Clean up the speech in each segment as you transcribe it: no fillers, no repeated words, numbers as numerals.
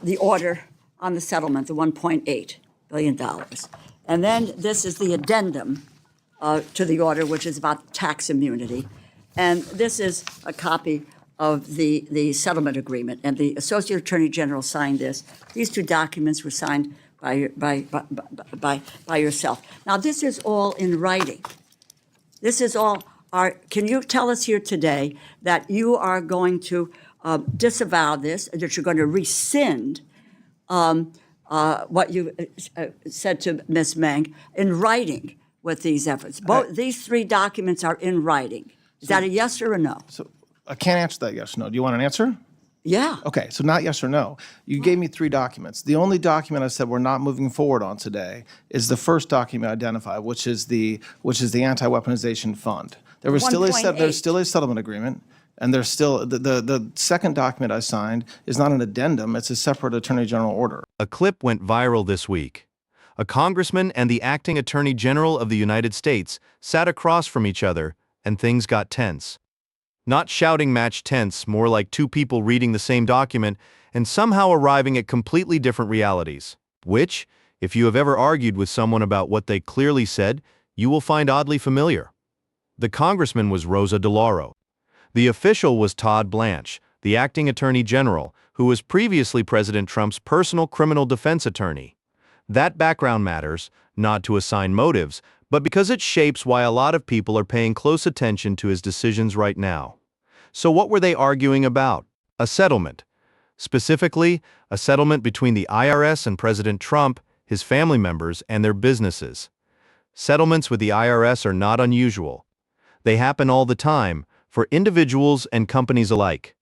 the order on the settlement, the $1.8 billion. And then this is the addendum to the order, which is about tax immunity. And this is a copy of the settlement agreement, and the Associate Attorney General signed this. These two documents were signed by yourself. Now, this is all in writing. This is all. Can you tell us here today that you are going to disavow this, that you're going to rescind what you said to Ms. Meng in writing with these efforts? These three documents are in writing. Is that a yes or a no? So I can't answer that yes or no. Do you want an answer? Yeah. Okay, so not yes or no. You gave me three documents. The only document I said we're not moving forward on today is the first document identified, which is the anti-weaponization fund. There's still a settlement agreement, and there's still the second document I signed is not an addendum. It's a separate Attorney General order. A clip went viral this week. A congressman and the acting Attorney General of the United States sat across from each other, and things got tense. Not shouting match tense, more like two people reading the same document and somehow arriving at completely different realities, which, if you have ever argued with someone about what they clearly said, you will find oddly familiar. The congressman was Rosa DeLauro. The official was Todd Blanch, the acting Attorney General, who was previously President Trump's personal criminal defense attorney. That background matters, not to assign motives, but because it shapes why a lot of people are paying close attention to his decisions right now. So what were they arguing about? A settlement. Specifically, a settlement between the IRS and President Trump, his family members, and their businesses. Settlements with the IRS are not unusual. They happen all the time, for individuals and companies alike.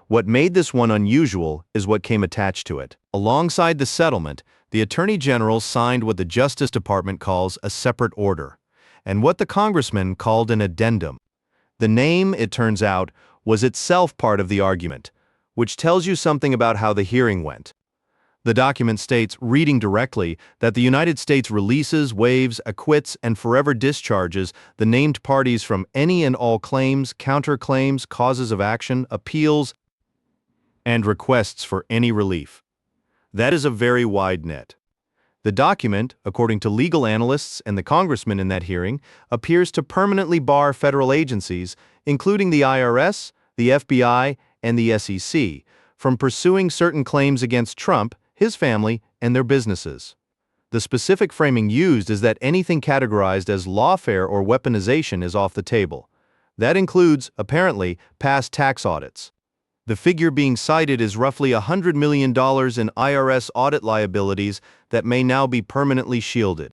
What made this one unusual is what came attached to it. Alongside the settlement, the Attorney General signed what the Justice Department calls a separate order, and what the congressman called an addendum. The name, it turns out, was itself part of the argument, which tells you something about how the hearing went. The document states, reading directly, that the United States releases, waives, acquits, and forever discharges the named parties from any and all claims, counterclaims, causes of action, appeals, and requests for any relief. That is a very wide net. The document, according to legal analysts and the congressman in that hearing, appears to permanently bar federal agencies, including the IRS, the FBI, and the SEC, from pursuing certain claims against Trump, his family, and their businesses. The specific framing used is that anything categorized as lawfare or weaponization is off the table. That includes, apparently, past tax audits. The figure being cited is roughly $100 million in IRS audit liabilities that may now be permanently shielded.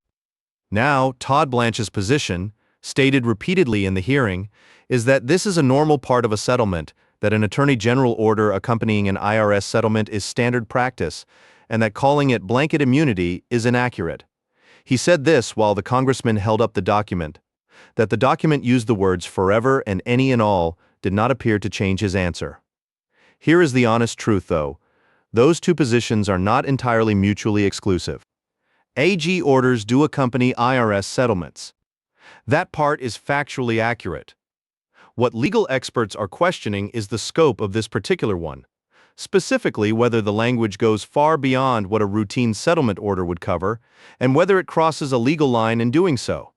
Now, Todd Blanch's position, stated repeatedly in the hearing, is that this is a normal part of a settlement, that an Attorney General order accompanying an IRS settlement is standard practice, and that calling it blanket immunity is inaccurate. He said this while the congressman held up the document, that the document used the words forever and any and all did not appear to change his answer. Here is the honest truth, though. Those two positions are not entirely mutually exclusive. AG orders do accompany IRS settlements. That part is factually accurate. What legal experts are questioning is the scope of this particular one, specifically whether the language goes far beyond what a routine settlement order would cover, and whether it crosses a legal line in doing so.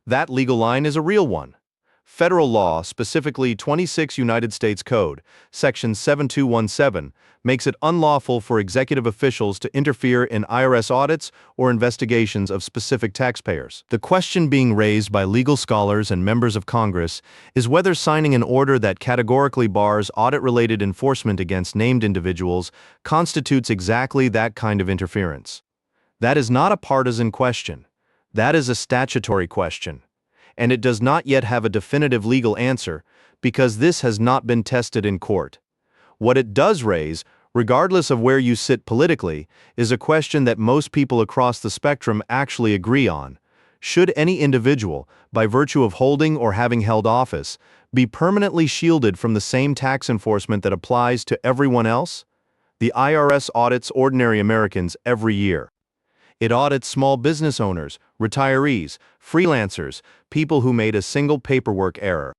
That legal line is a real one. Federal law, specifically 26 United States Code, Section 7217, makes it unlawful for executive officials to interfere in IRS audits or investigations of specific taxpayers. The question being raised by legal scholars and members of Congress is whether signing an order that categorically bars audit-related enforcement against named individuals constitutes exactly that kind of interference. That is not a partisan question. That is a statutory question. And it does not yet have a definitive legal answer because this has not been tested in court. What it does raise, regardless of where you sit politically, is a question that most people across the spectrum actually agree on. Should any individual, by virtue of holding or having held office, be permanently shielded from the same tax enforcement that applies to everyone else? The IRS audits ordinary Americans every year. It audits small business owners, retirees, freelancers, people who made a single paperwork error.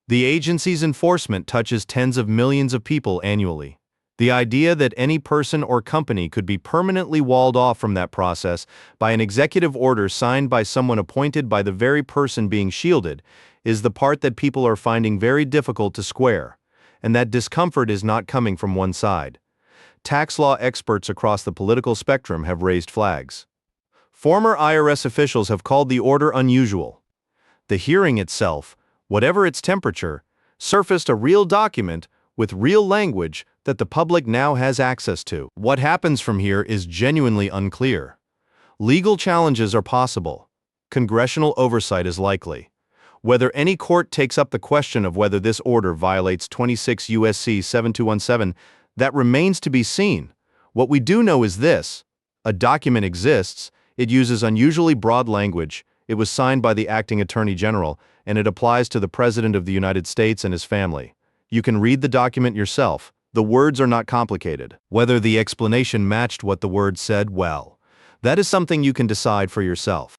The agency's enforcement touches tens of millions of people annually. The idea that any person or company could be permanently walled off from that process by an executive order signed by someone appointed by the very person being shielded is the part that people are finding very difficult to square, and that discomfort is not coming from one side. Tax law experts across the political spectrum have raised flags. Former IRS officials have called the order unusual. The hearing itself, whatever its temperature, surfaced a real document with real language that the public now has access to. What happens from here is genuinely unclear. Legal challenges are possible. Congressional oversight is likely. Whether any court takes up the question of whether this order violates 26 U.S.C. 7217, that remains to be seen. What we do know is this: a document exists, it uses unusually broad language, it was signed by the acting Attorney General, and it applies to the President of the United States and his family. You can read the document yourself. The words are not complicated. Whether the explanation matched what the words said, well, that is something you can decide for yourself.